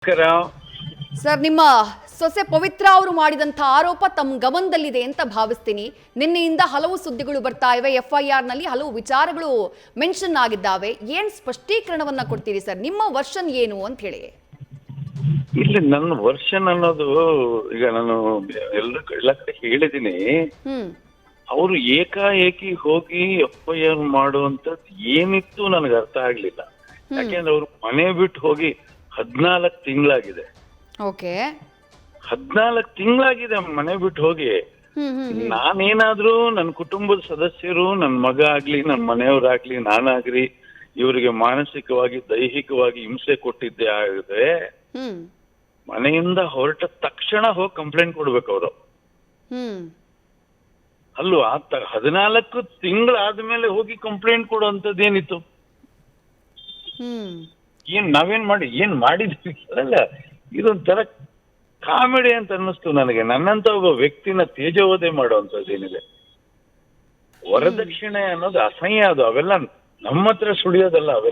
ನಮಸ್ಕಾರ. ಸರ್, ನಿಮ್ಮ ಸೊಸೆ ಪವಿತ್ರ ಅವರು ಮಾಡಿದಂಥ ಆರೋಪ ತಮ್ಮ ಗಮನದಲ್ಲಿದೆ ಅಂತ ಭಾವಿಸ್ತೀನಿ. ನಿನ್ನೆಯಿಂದ ಹಲವು ಸುದ್ದಿಗಳು ಬರ್ತಾ ಇವೆ. FIR ನಲ್ಲಿ ಹಲವು ವಿಚಾರಗಳು ಮೆನ್ಷನ್ ಆಗಿದ್ದಾವೆ. ಏನ್ ಸ್ಪಷ್ಟೀಕರಣವನ್ನ ಕೊಡ್ತೀರಿ ಸರ್? ನಿಮ್ಮ ವರ್ಷನ್ ಏನು ಅಂತ ಹೇಳಿ. ಇಲ್ಲಿ ನನ್ನ ವರ್ಷನ್ ಅನ್ನೋದು ಈಗ ನಾನು ಎಲ್ಲ ಕಡೆ ಹೇಳಿದೀನಿ. ಅವರು ಏಕಾಏಕಿ ಹೋಗಿ FIR ಮಾಡುವಂತದ್ದು ಏನಿತ್ತು ನನಗೆ ಅರ್ಥ ಆಗ್ಲಿಲ್ಲ. ಯಾಕೆಂದ್ರೆ ಅವರು ಮನೆ ಬಿಟ್ಟು ಹೋಗಿ 14 ತಿಂಗಳಾಗಿದೆ. ಓಕೆ, 14 ತಿಂಗಳಾಗಿದೆ ಮನೆ ಬಿಟ್ಟು ಹೋಗಿ. ನಾನೇನಾದ್ರೂ ನನ್ನ ಕುಟುಂಬದ ಸದಸ್ಯರು, ನನ್ನ ಮಗ ಆಗ್ಲಿ, ನನ್ನ ಮನೆಯವರಾಗ್ಲಿ, ನಾನಾಗ್ಲಿ ಇವರಿಗೆ ಮಾನಸಿಕವಾಗಿ ದೈಹಿಕವಾಗಿ ಹಿಂಸೆ ಕೊಟ್ಟಿದ್ದೆ ಆಗಿದೆ, ಮನೆಯಿಂದ ಹೊರಟ ತಕ್ಷಣ ಹೋಗಿ ಕಂಪ್ಲೇಂಟ್ ಕೊಡ್ಬೇಕು ಅವರು. ಅಲ್ವಾ? 14 ತಿಂಗಳಾದ್ಮೇಲೆ ಹೋಗಿ ಕಂಪ್ಲೇಂಟ್ ಕೊಡುವಂತದ್ದೇನಿತ್ತು? ನಾವೇನ್ ಮಾಡಿದ್ವಿ ಅಲ್ಲ, ಇದೊಂಥರ ಕಾಮಿಡಿ ಅಂತ ಅನ್ನಿಸ್ತು ನನಗೆ. ನನ್ನಂತ ಒಬ್ಬ ವ್ಯಕ್ತಿನ ತೇಜೋವಧೆ ಮಾಡುವಂತದ್ದೇನಿದೆ, ವರದಕ್ಷಿಣೆ ಅನ್ನೋದು ಅಸಹ್ಯ. ಅದು ಅವೆಲ್ಲ ನಮ್ಮ ಹತ್ರ ಸುಳಿಯೋದಲ್ಲ, ಅವೆಲ್ಲ